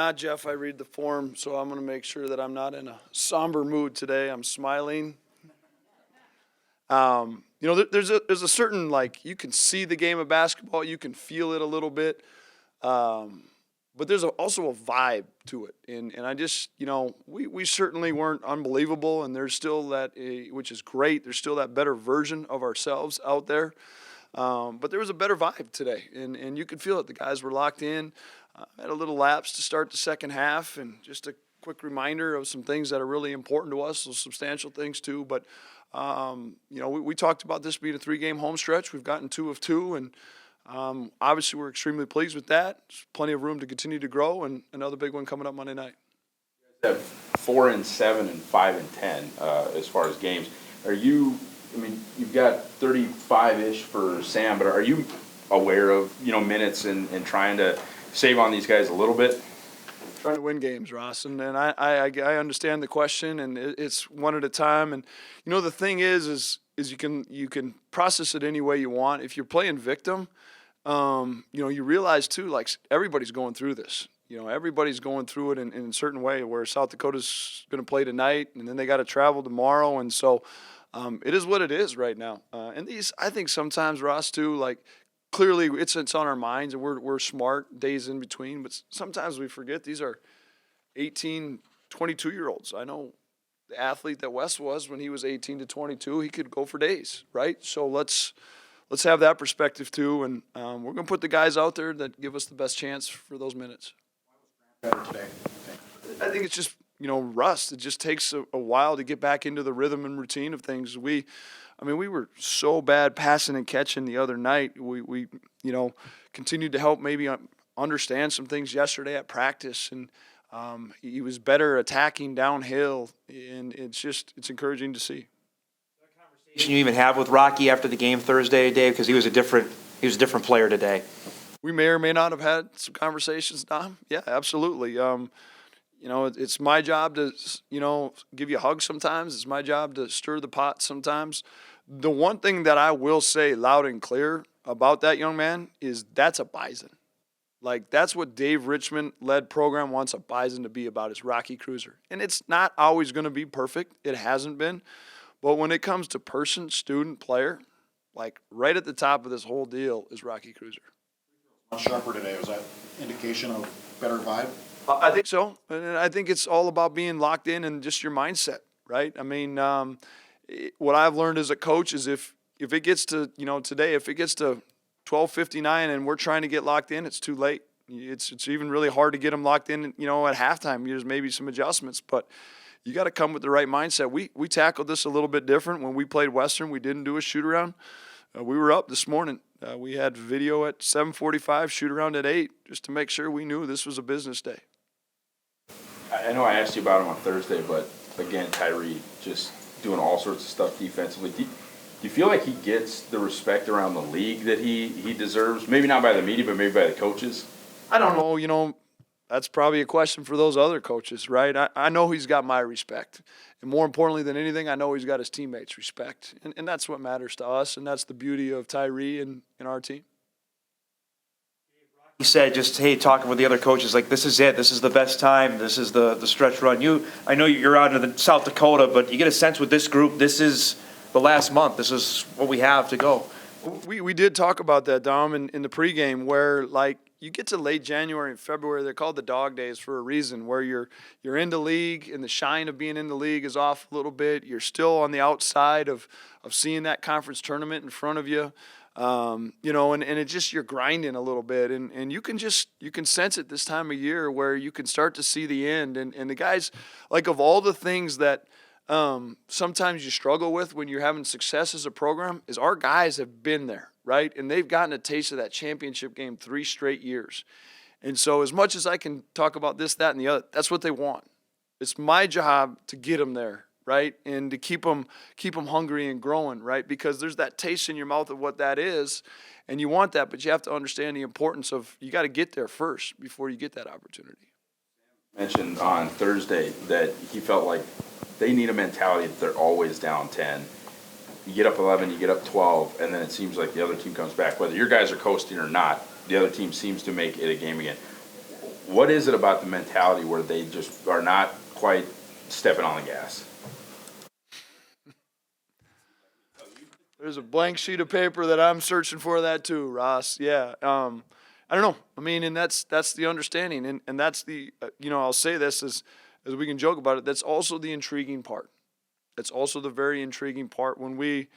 not, Jeff, I read the form, so I'm going to make sure that I'm not in a somber mood today. I'm smiling. There's a certain, like, you can see the game of basketball, you can feel it a little bit, but there's also a vibe to it. And I just, we certainly weren't unbelievable, and there's still that, which is great, there's still that better version of ourselves out there. But there was a better vibe today, and you could feel it. The guys were locked in. Had a little lapse to start the second half, and just a quick reminder of some things that are really important to us, those substantial things too. But, we talked about this being a 3-game home stretch. We've gotten 2 of 2, and obviously we're extremely pleased with that. There's plenty of room to continue to grow, and another big one coming up Monday night. You have 4-7 and 5-10 as far as games. You've got 35-ish for Sam, but are you aware of, minutes and trying to save on these guys a little bit? Trying to win games, Ross, and I understand the question, and it's one at a time. And the thing is you can process it any way you want. If you're playing victim, you realize too, like, everybody's going through this. Everybody's going through it in a certain way. Where South Dakota's going to play tonight, and then they got to travel tomorrow, and so it is what it is right now. And I think sometimes, Ross, too, like, clearly it's on our minds, and we're smart days in between, but sometimes we forget these are 18, 22-year-olds. I know the athlete that Wes was when he was 18 to 22, he could go for days, right? So let's have that perspective too, and we're going to put the guys out there that give us the best chance for those minutes. Better today. I think it's just, rust. It just takes a while to get back into the rhythm and routine of things. We were so bad passing and catching the other night. We continued to help maybe understand some things yesterday at practice, and he was better attacking downhill, and it's encouraging to see. You even have with Rocky after the game Thursday, Dave, because he was a different player today. We may or may not have had some conversations, Dom. Yeah, absolutely. It's my job to, give you a hug sometimes. It's my job to stir the pot sometimes. The one thing that I will say loud and clear about that young man is that's a Bison. Like, that's what Dave Richmond-led program wants a Bison to be about, is Rocky Cruiser. And it's not always going to be perfect. It hasn't been. But when it comes to person, student, player, like, right at the top of this whole deal is Rocky Cruiser. Much sharper today. Was that indication of better vibe? I think so. And I think it's all about being locked in and just your mindset, right? What I've learned as a coach is if it gets to, today, if it gets to 12:59 and we're trying to get locked in, it's too late. It's even really hard to get them locked in, at halftime. There's maybe some adjustments, but you got to come with the right mindset. We tackled this a little bit different when we played Western. We didn't do a shoot-around. We were up this morning. We had video at 7:45, shoot-around at 8, just to make sure we knew this was a business day. I know I asked you about him on Thursday, but again, Tyree just doing all sorts of stuff defensively. Do you feel like he gets the respect around the league that he deserves? Maybe not by the media, but maybe by the coaches? I don't know. That's probably a question for those other coaches, right? I know he's got my respect. And more importantly than anything, I know he's got his teammates' respect. And that's what matters to us, and that's the beauty of Tyree and our team. He said, just, hey, talking with the other coaches, like, this is it. This is the best time. This is the stretch run. I know you're out in South Dakota, but you get a sense with this group, this is the last month. This is what we have to go. We did talk about that, Dom, in the pregame, where, like, you get to late January and February, they're called the dog days for a reason, where you're in the league and the shine of being in the league is off a little bit. You're still on the outside of seeing that conference tournament in front of you. And it's just, you're grinding a little bit, and you can sense it this time of year where you can start to see the end. And the guys, like, of all the things that sometimes you struggle with when you're having success as a program, is our guys have been there, right? And they've gotten a taste of that championship game 3 straight years. And so as much as I can talk about this, that, and the other, that's what they want. It's my job to get them there, right? And to keep them hungry and growing, right? Because there's that taste in your mouth of what that is, and you want that, but you have to understand the importance of, you got to get there first before you get that opportunity. Mentioned on Thursday that he felt like they need a mentality that they're always down 10. You get up 11, you get up 12, and then it seems like the other team comes back. Whether your guys are coasting or not, the other team seems to make it a game again. what is it about the mentality where they just are not quite stepping on the gas? There's a blank sheet of paper that I'm searching for that too, Ross. Yeah. I don't know. I mean, and that's the understanding, and that's the I'll say this as we can joke about it. That's also the intriguing part. That's also the very intriguing part when when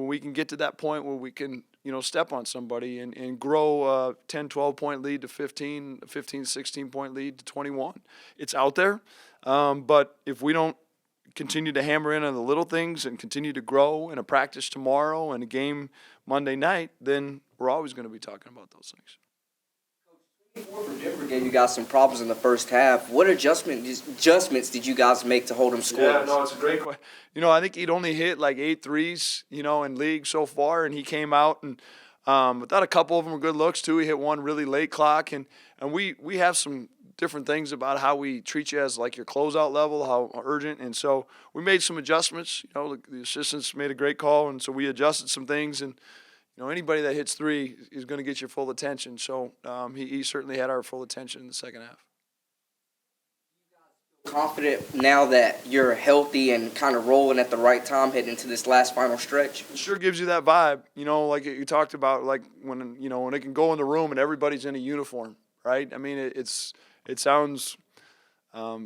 we can get to that point where we can step on somebody and grow a 10, 12 point lead to 15, 16 point lead to 21. It's out there, but if we don't continue to hammer in on the little things and continue to grow in a practice tomorrow and a game Monday night, then we're always going to be talking about those things. Denver gave you guys some problems in the first half. What adjustments did you guys make to hold them scoreless? Yeah, no, it's a great question. I think he'd only hit like 8 threes, in league so far, and he came out and I thought a couple of them were good looks too. He hit one really late clock, and we have some different things about how we treat you as like your closeout level, how urgent, and so we made some adjustments. The assistants made a great call, and so we adjusted some things, and anybody that hits three is going to get your full attention. So he certainly had our full attention in the second half. Confident now that you're healthy and kind of rolling at the right time heading into this last final stretch? It sure gives you that vibe, like you talked about, like when it can go in the room and everybody's in a uniform, right? I mean, it sounds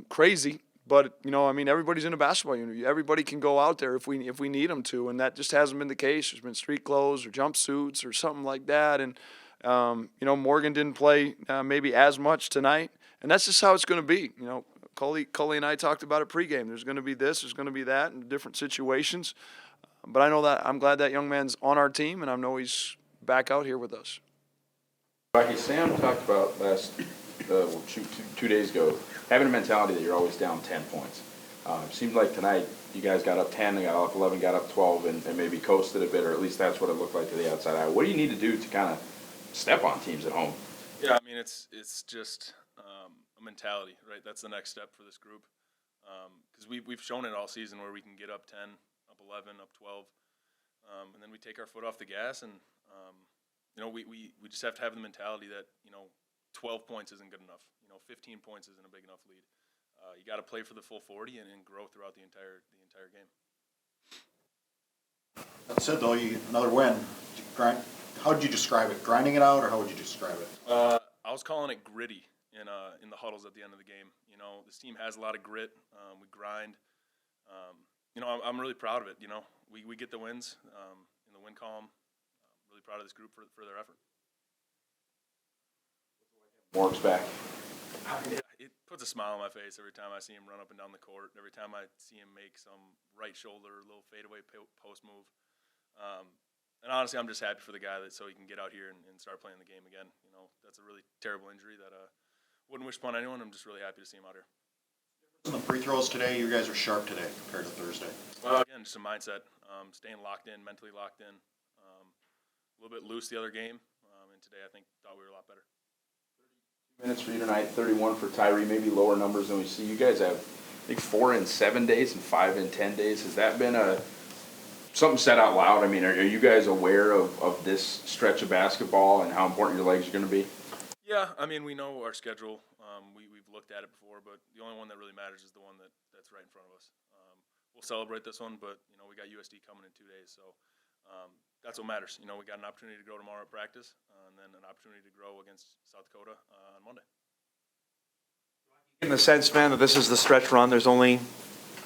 crazy, but everybody's in a basketball uniform. Everybody can go out there if we need them to, and that just hasn't been the case. There's been street clothes or jumpsuits or something like that, and Morgan didn't play maybe as much tonight, and that's just how it's going to be. Cully and I talked about it pregame. There's going to be this, there's going to be that in different situations. But I know that I'm glad that young man's on our team, and I know he's back out here with us. Rocky, Sam talked about two days ago, having a mentality that you're always down 10 points. Seemed like tonight you guys got up 10, got up 11, got up 12, and maybe coasted a bit, or at least that's what it looked like to the outside eye. What do you need to do to kind of step on teams at home? Yeah, I mean, it's just a mentality, right? That's the next step for this group. Because we've shown it all season where we can get up 10, up 11, up 12, and then we take our foot off the gas, and we just have to have the mentality that 12 points isn't good enough. 15 points isn't a big enough lead. You got to play for the full 40 and grow throughout the entire game. That said, though, another win. How would you describe it? Grinding it out, or how would you describe it? I was calling it gritty in the huddles at the end of the game. This team has a lot of grit. We grind. I'm really proud of it. We get the wins in the win column. I'm really proud of this group for their effort. Morg's back. It puts a smile on my face every time I see him run up and down the court. Every time I see him make some right shoulder, little fadeaway post move. And honestly, I'm just happy for the guy so he can get out here and start playing the game again. That's a really terrible injury that wouldn't wish upon anyone. I'm just really happy to see him out here. In the free throws today, you guys are sharp today compared to Thursday. Again, just a mindset, staying locked in, mentally locked in. A little bit loose the other game, and today I thought we were a lot better. Minutes for you tonight, 31 for Tyree, maybe lower numbers than we see. You guys have, I think, 4 in 7 days and 5 in 10 days. Has that been something said out loud? I mean, are you guys aware of this stretch of basketball and how important your legs are going to be? Yeah, I mean, we know our schedule. We've looked at it before, but the only one that really matters is the one that's right in front of us. We'll celebrate this one, but, we got USD coming in 2 days, so that's what matters. We got an opportunity to grow tomorrow at practice, and then an opportunity to grow against South Dakota on Monday. In the sense, man, that this is the stretch run, there's only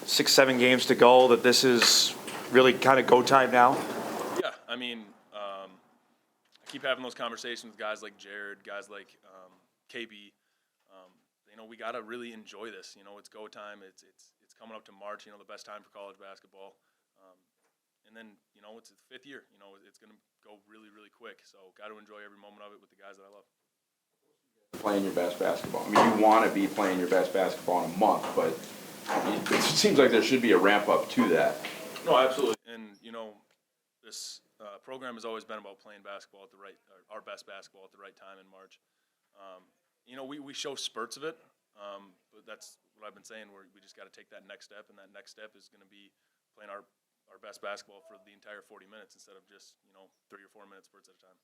6-7 games to go, that this is really kind of go time now? Yeah, I mean, I keep having those conversations with guys like Jared, guys like KB. We got to really enjoy this. It's go time. It's coming up to March. The best time for college basketball. And then it's the 5th year. It's going to go really, really quick. So got to enjoy every moment of it with the guys that I love. Playing your best basketball. I mean, you want to be playing your best basketball in a month, but it seems like there should be a ramp up to that. No, absolutely. And this program has always been about playing basketball at our best basketball at the right time in March. We show spurts of it, but that's what I've been saying. We just got to take that next step, and that next step is going to be playing our best basketball for the entire 40 minutes instead of just 3 or 4 minute spurts at a time.